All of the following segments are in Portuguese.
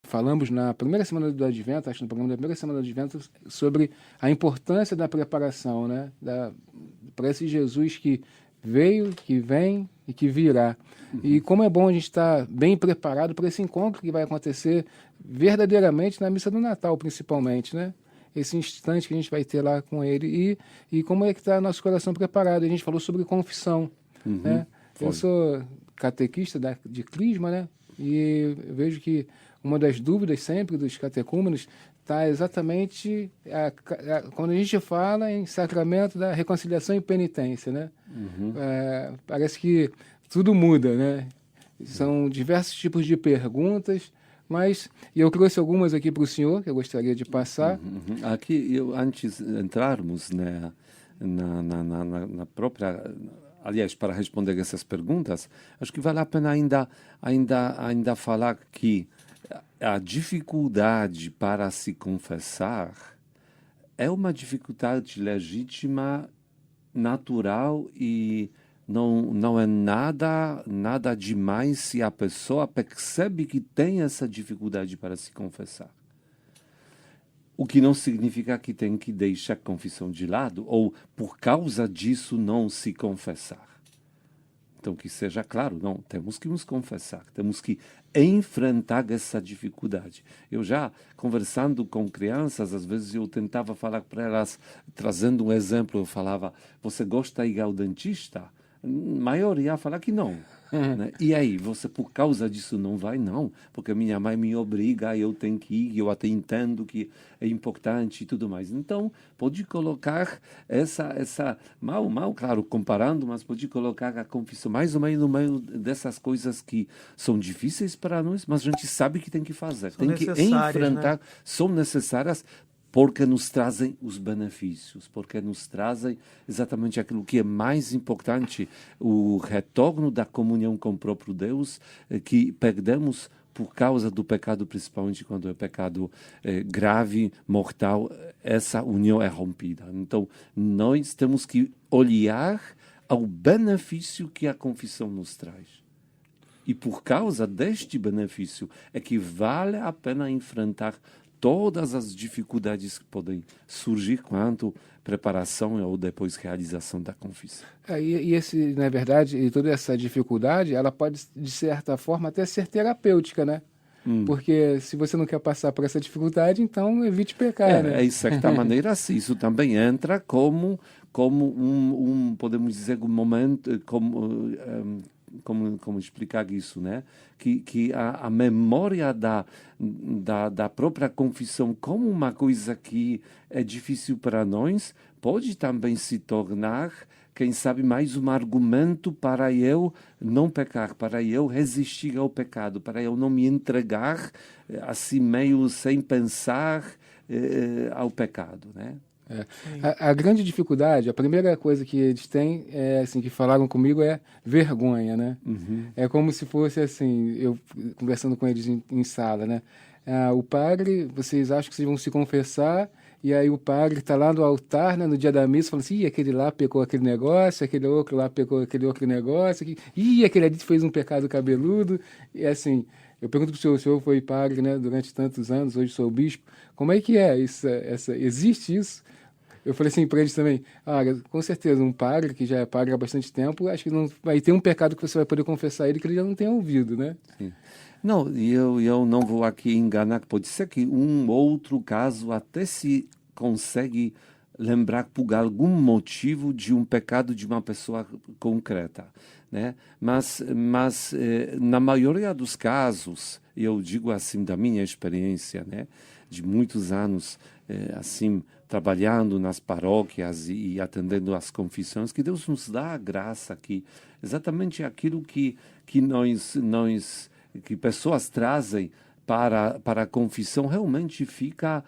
falamos na primeira semana do Advento, acho que no programa da primeira semana do Advento, sobre a importância da preparação, né? Para esse Jesus que veio, que vem e que virá. E como é bom a gente estar bem preparado para esse encontro que vai acontecer verdadeiramente na missa do Natal, principalmente, né? Esse instante que a gente vai ter lá com ele. E como é que está nosso coração preparado. A gente falou sobre confissão, né? Eu sou catequista de Crisma, né? E eu vejo que uma das dúvidas sempre dos catecúmenos está exatamente quando a gente fala em sacramento da reconciliação e penitência, né? Parece que tudo muda, né? São diversos tipos de perguntas, mas eu trouxe algumas aqui para o senhor que eu gostaria de passar. Aqui, antes de entrarmos na própria... Aliás, para responder essas perguntas, acho que vale a pena ainda falar que a dificuldade para se confessar é uma dificuldade legítima, natural e não é nada demais se a pessoa percebe que tem essa dificuldade para se confessar. O que não significa que tem que deixar a confissão de lado ou, por causa disso, não se confessar. Então, que seja claro, não, temos que nos confessar, temos que enfrentar essa dificuldade. Eu já, conversando com crianças, às vezes eu tentava falar para elas, trazendo um exemplo, eu falava, você gosta de ir ao dentista? A maioria ia falar que não. Né? E aí, você por causa disso não vai? Não, porque minha mãe me obriga, eu tenho que ir, eu até entendo que é importante e tudo mais. Então, pode colocar mal, claro, comparando, mas pode colocar a confissão mais ou menos no meio dessas coisas que são difíceis para nós, mas a gente sabe que tem que fazer, tem que enfrentar, né? São necessárias, porque nos trazem os benefícios, porque nos trazem exatamente aquilo que é mais importante, o retorno da comunhão com o próprio Deus, que perdemos por causa do pecado, principalmente quando é pecado grave, mortal, essa união é rompida. Então, nós temos que olhar ao benefício que a confissão nos traz. E por causa deste benefício é que vale a pena enfrentar todas as dificuldades que podem surgir quanto preparação ou depois realização da confissão. Na verdade, e toda essa dificuldade, ela pode, de certa forma, até ser terapêutica, né? Porque se você não quer passar por essa dificuldade, então evite pecar, né? De certa maneira, sim. Isso também entra como podemos dizer, um momento, como explicar isso, né? Que a memória da própria confissão como uma coisa que é difícil para nós, pode também se tornar, quem sabe, mais um argumento para eu não pecar, para eu resistir ao pecado, para eu não me entregar assim meio sem pensar ao pecado, né? A grande dificuldade, a primeira coisa que eles têm, assim, que falaram comigo, é vergonha, né? É como se fosse assim, eu conversando com eles em sala, né? O padre, vocês acham que vocês vão se confessar, e aí o padre está lá no altar, né, no dia da missa, falando assim, ih, aquele lá pecou aquele negócio, aquele outro lá pecou aquele outro negócio, aquele ali fez um pecado cabeludo, e assim... Eu pergunto para o senhor foi padre, né, durante tantos anos, hoje sou bispo, como é que é isso? Existe isso? Eu falei assim para eles também, com certeza, um padre que já é padre há bastante tempo, acho que não vai ter um pecado que você vai poder confessar a ele que ele já não tenha ouvido, né? Sim. Não, eu não vou aqui enganar, pode ser que um outro caso até se consegue lembrar por algum motivo de um pecado de uma pessoa concreta, né? Mas na maioria dos casos, eu digo assim da minha experiência, né, de muitos anos assim trabalhando nas paróquias e atendendo às confissões, que Deus nos dá a graça que exatamente aquilo que pessoas trazem para a confissão realmente fica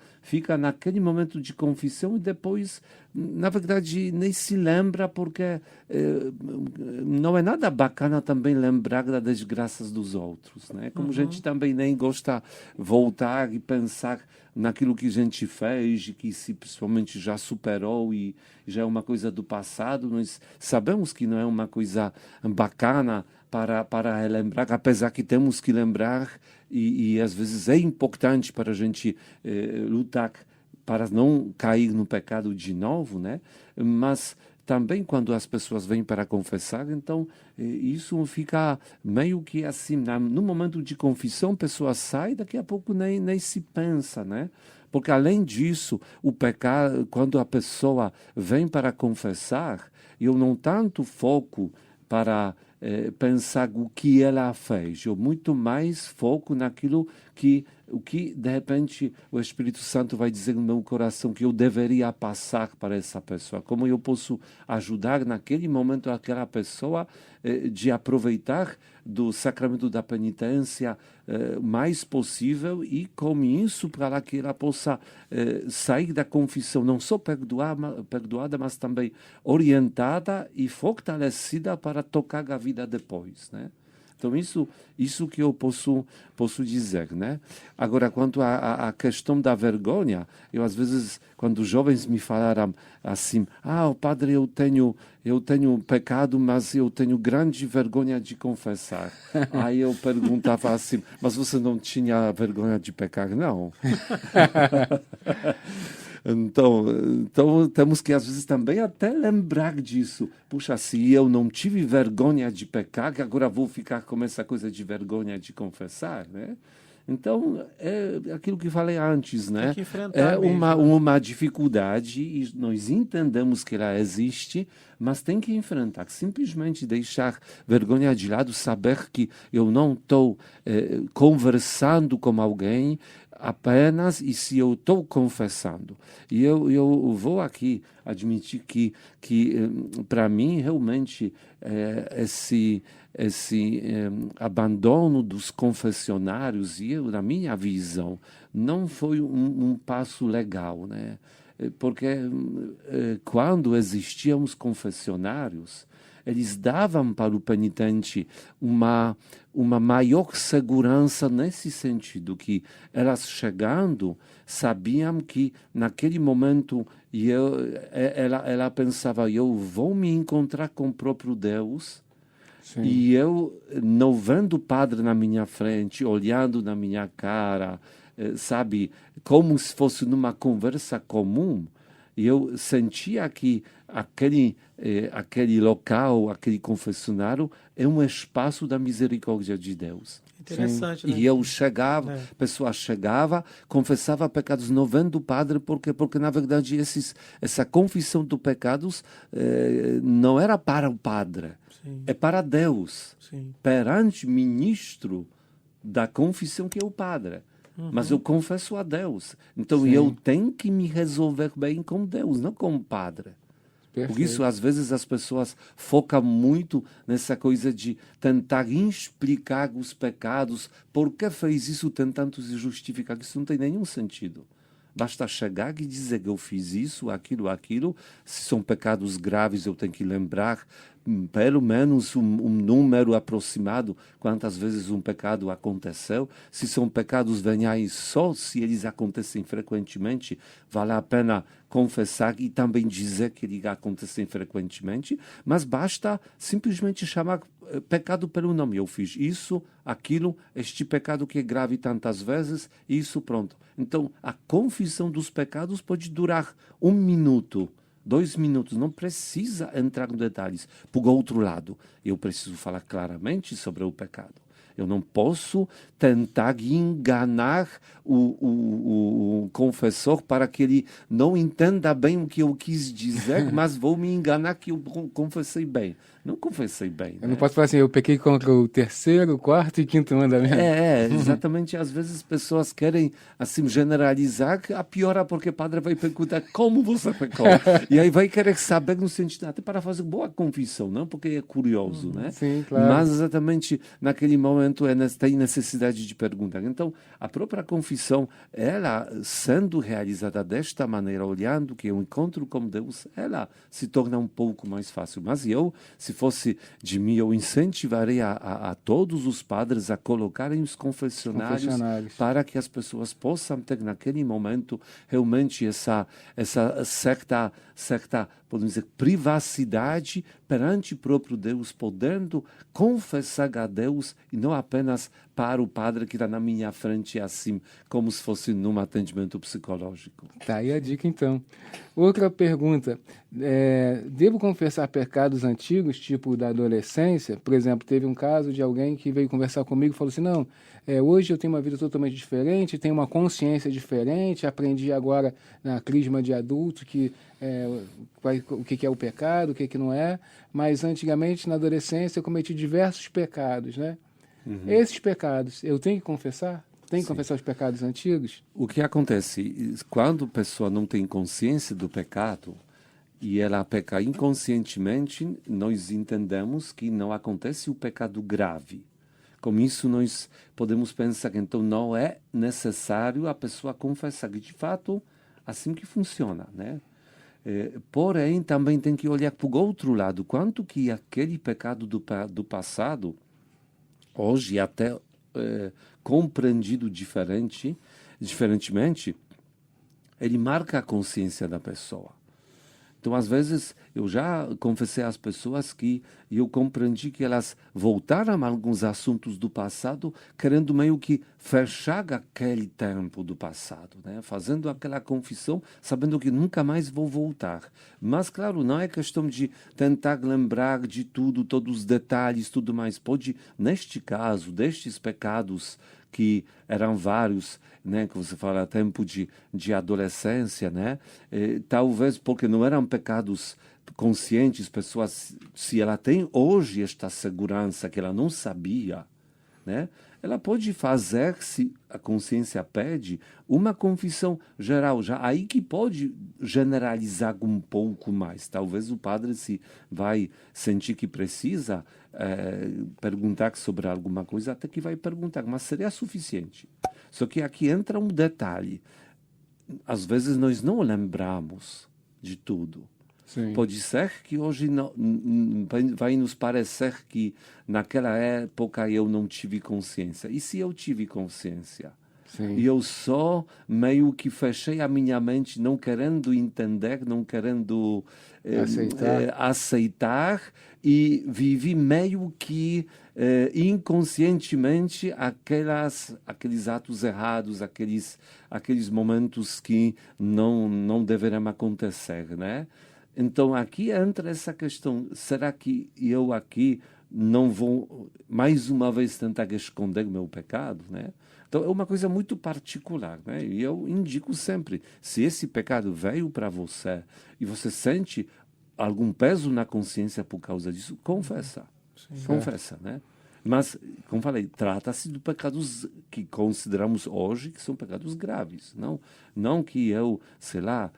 naquele momento de confissão e depois, na verdade, nem se lembra, porque não é nada bacana também lembrar das desgraças dos outros, né? Como a gente também nem gosta voltar e pensar naquilo que a gente fez e que se principalmente já superou e já é uma coisa do passado. Nós sabemos que não é uma coisa bacana para relembrar, apesar que temos que lembrar, e às vezes é importante para a gente lutar para não cair no pecado de novo, né? Mas também quando as pessoas vêm para confessar, então isso fica meio que assim, no momento de confissão, a pessoa sai, daqui a pouco nem se pensa, né? Porque além disso, o pecado, quando a pessoa vem para confessar, eu não tanto foco para pensar o que ela fez, eu muito mais foco naquilo o que de repente o Espírito Santo vai dizer no meu coração que eu deveria passar para essa pessoa, como eu posso ajudar naquele momento aquela pessoa de aproveitar do sacramento da penitência mais possível e com isso para que ela possa sair da confissão não só perdoada, mas também orientada e fortalecida para tocar a vida depois, né? Então, isso que eu posso dizer, né? Agora, quanto à questão da vergonha, eu às vezes, quando os jovens me falaram assim, padre, eu tenho pecado, mas eu tenho grande vergonha de confessar. Aí eu perguntava assim, mas você não tinha vergonha de pecar, não? Então, temos que, às vezes, também até lembrar disso. Puxa, se eu não tive vergonha de pecar, agora vou ficar com essa coisa de vergonha de confessar, né? Então, é aquilo que falei antes, né? Tem que enfrentar É mesmo, né? uma dificuldade e nós entendemos que ela existe, mas tem que enfrentar. Simplesmente deixar vergonha de lado, saber que eu não estou conversando com alguém apenas e se eu estou confessando. E eu vou aqui admitir que para mim, realmente, esse abandono dos confessionários, na minha visão, não foi um passo legal, né? Porque quando existiam os confessionários, eles davam para o penitente uma maior segurança nesse sentido, que elas chegando sabiam que naquele momento ela pensava, eu vou me encontrar com o próprio Deus. Sim. E eu, não vendo o padre na minha frente, olhando na minha cara, sabe, como se fosse numa conversa comum, eu sentia que aquele local, aquele confessionário, é um espaço da misericórdia de Deus. Interessante, né? E eu chegava, a pessoa chegava, confessava pecados, não vendo o padre, porque na verdade essa confissão dos pecados não era para o padre, Sim. é para Deus, Sim. perante o ministro da confissão que é o padre. Mas eu confesso a Deus. Então Sim. eu tenho que me resolver bem com Deus, não com o padre. Por isso, às vezes, as pessoas focam muito nessa coisa de tentar explicar os pecados, por que fez isso, tentando se justificar. Isso não tem nenhum sentido. Basta chegar e dizer que eu fiz isso, aquilo. Se são pecados graves, eu tenho que lembrar pelo menos um número aproximado quantas vezes um pecado aconteceu. Se são pecados veniais só, se eles acontecem frequentemente, vale a pena confessar e também dizer que eles acontecem frequentemente, mas basta simplesmente chamar pecado pelo nome. Eu fiz isso, aquilo, este pecado que é grave tantas vezes, isso, pronto. Então, a confissão dos pecados pode durar 1 minuto, 2 minutos, não precisa entrar em detalhes. Por outro lado, eu preciso falar claramente sobre o pecado. Eu não posso tentar enganar o confessor para que ele não entenda bem o que eu quis dizer, mas vou me enganar que eu confessei bem. Não confessei bem. Eu não posso falar assim, eu pequei contra o 3º, 4º e 5º mandamento. Exatamente. Às vezes as pessoas querem assim generalizar, a piora porque o padre vai perguntar como você pecou. E aí vai querer saber no sentido, até para fazer boa confissão, não? Porque é curioso, né? Sim, claro. Mas exatamente naquele momento tem necessidade de perguntar. Então, a própria confissão, ela sendo realizada desta maneira, olhando que eu encontro com Deus, ela se torna um pouco mais fácil. Mas se fosse de mim, eu incentivaria a todos os padres a colocarem os confessionários para que as pessoas possam ter naquele momento realmente essa certa, podemos dizer, privacidade perante o próprio Deus, podendo confessar a Deus e não apenas para o padre que está na minha frente, assim, como se fosse num atendimento psicológico. Tá aí a dica, então. Outra pergunta. Devo confessar pecados antigos, tipo da adolescência? Por exemplo, teve um caso de alguém que veio conversar comigo e falou assim, não, hoje eu tenho uma vida totalmente diferente, tenho uma consciência diferente, aprendi agora na crisma de adulto o que é o pecado, o que não é, mas antigamente, na adolescência, eu cometi diversos pecados, né? Esses pecados, eu tenho que confessar? Tem que confessar os pecados antigos? O que acontece? Quando a pessoa não tem consciência do pecado e ela peca inconscientemente, nós entendemos que não acontece o pecado grave. Com isso, nós podemos pensar que então não é necessário a pessoa confessar, que de fato assim que funciona, né? Porém, também tem que olhar para o outro lado, quanto que aquele pecado do passado, hoje até compreendido diferentemente, ele marca a consciência da pessoa. Então, às vezes, eu já confessei às pessoas que eu compreendi que elas voltaram a alguns assuntos do passado, querendo meio que fechar aquele tempo do passado, né? Fazendo aquela confissão, sabendo que nunca mais vou voltar. Mas, claro, não é questão de tentar lembrar de tudo, todos os detalhes, tudo mais. Pode, neste caso, destes pecados que eram vários, né, que você fala, tempo de adolescência, né, talvez porque não eram pecados conscientes, pessoas, se ela tem hoje esta segurança que ela não sabia, né, ela pode fazer, se a consciência pede, uma confissão geral, já aí que pode generalizar um pouco mais. Talvez o padre, se vai sentir que precisa perguntar sobre alguma coisa, até que vai perguntar, mas seria suficiente. Só que aqui entra um detalhe. Às vezes nós não lembramos de tudo. Sim. Pode ser que hoje vai nos parecer que naquela época eu não tive consciência. E se eu tive consciência? Sim. E eu só meio que fechei a minha mente, não querendo entender, não querendo aceitar, e vivi meio que inconscientemente aqueles atos errados, aqueles momentos que não deveriam acontecer, né? Então, aqui entra essa questão, será que eu aqui não vou, mais uma vez, tentar esconder meu pecado, né? Então, é uma coisa muito particular, né? E eu indico sempre, se esse pecado veio para você e você sente algum peso na consciência por causa disso, confessa. Sim, confessa, né? Mas, como falei, trata-se de pecados que consideramos hoje que são pecados graves. Não que eu, sei lá,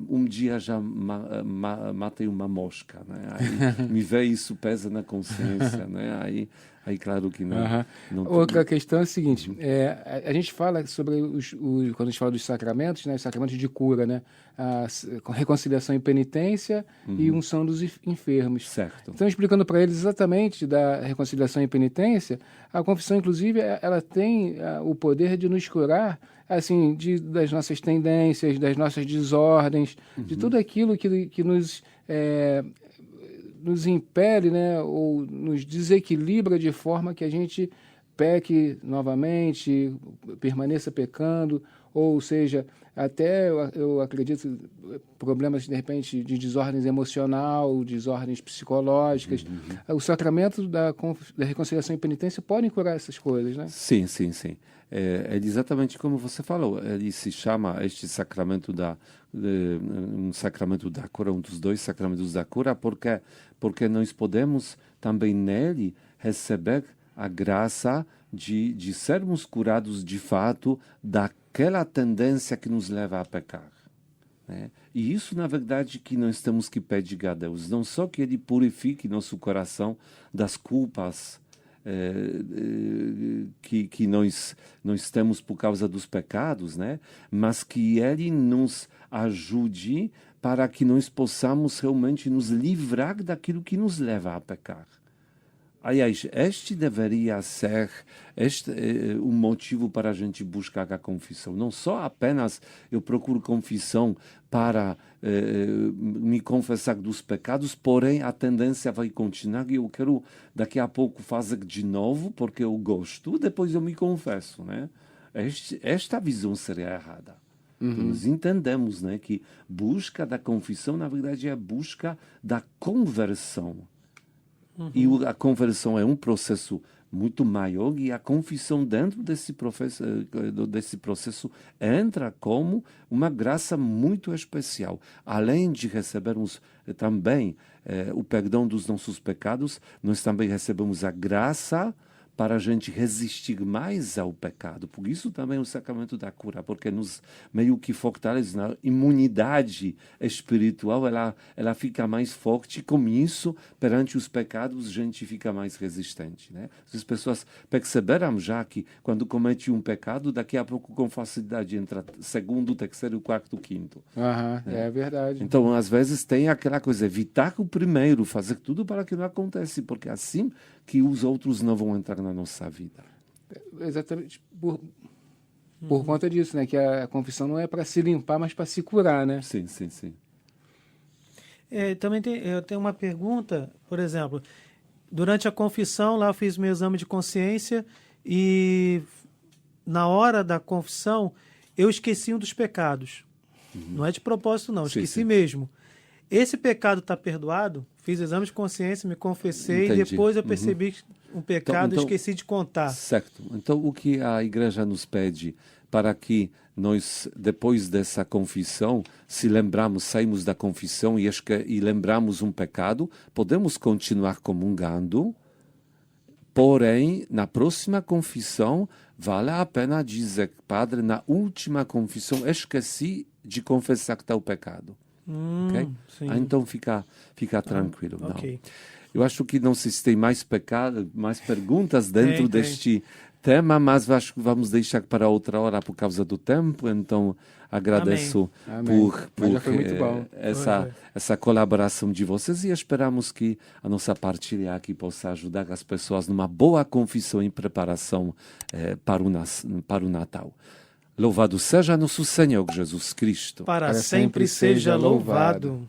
um dia já matei uma mosca, né? Aí me vê isso, pesa na consciência, né? Aí claro que não. Não Outra questão é a seguinte, a gente fala sobre quando a gente fala dos sacramentos, né? Os sacramentos de cura, né? A reconciliação e penitência e unção dos enfermos. Certo. Então, explicando para eles exatamente da reconciliação e penitência, a confissão, inclusive, ela tem o poder de nos curar, assim, das nossas tendências, das nossas desordens, de tudo aquilo que nos impele, né, ou nos desequilibra de forma que a gente peque novamente, permaneça pecando, ou seja, até eu acredito problemas, de repente, de desordens emocional, desordens psicológicas. O sacramento da reconciliação e penitência podem curar essas coisas, né? Sim, sim, sim. É exatamente como você falou. Ele se chama este sacramento um sacramento da cura, um dos dois sacramentos da cura, porque nós podemos também nele receber a graça de sermos curados de fato daquela tendência que nos leva a pecar, né? E isso, na verdade, que nós temos que pedir a Deus. Não só que Ele purifique nosso coração das culpas que nós temos por causa dos pecados, né? Mas que Ele nos ajude para que nós possamos realmente nos livrar daquilo que nos leva a pecar. Aliás, este deveria ser um motivo para a gente buscar a confissão. Não só apenas eu procuro confissão para me confessar dos pecados, porém a tendência vai continuar e eu quero daqui a pouco fazer de novo porque eu gosto, depois eu me confesso, né? Esta visão seria errada. Então, nós entendemos, né, que busca da confissão, na verdade, é a busca da conversão. E a conversão é um processo muito maior e a confissão dentro desse processo entra como uma graça muito especial. Além de recebermos também o perdão dos nossos pecados, nós também recebemos a graça para a gente resistir mais ao pecado. Por isso também o sacramento da cura, porque nos meio que fortalece na imunidade espiritual, ela fica mais forte, com isso, perante os pecados, a gente fica mais resistente, né? As pessoas perceberam já que quando comete um pecado, daqui a pouco com facilidade entra segundo, terceiro, quarto, quinto. É verdade. Então, às vezes, tem aquela coisa, evitar o primeiro, fazer tudo para que não aconteça, porque assim que os outros não vão entrar na nossa vida. Exatamente por conta disso, né? Que a confissão não é para se limpar, mas para se curar, né? Sim, sim, sim. Também eu tenho uma pergunta, por exemplo, durante a confissão, lá eu fiz meu exame de consciência e na hora da confissão eu esqueci um dos pecados. Não é de propósito, não, esqueci mesmo. Esse pecado está perdoado? Fiz exame de consciência, me confessei, Entendi. depois eu percebi um pecado e Então, esqueci de contar. Certo. Então, o que a igreja nos pede para que nós, depois dessa confissão, se lembramos, saímos da confissão e lembramos um pecado, podemos continuar comungando, porém, na próxima confissão, vale a pena dizer, padre, na última confissão, esqueci de confessar tal pecado. Okay? Então fica tranquilo. Okay. Eu acho que não sei se tem mais perguntas dentro deste tema, mas acho que vamos deixar para outra hora por causa do tempo. Então agradeço por foi muito bom. essa colaboração de vocês e esperamos que a nossa partilha aqui possa ajudar as pessoas numa boa confissão em preparação para o Natal. Louvado seja nosso Senhor Jesus Cristo. Para sempre seja louvado.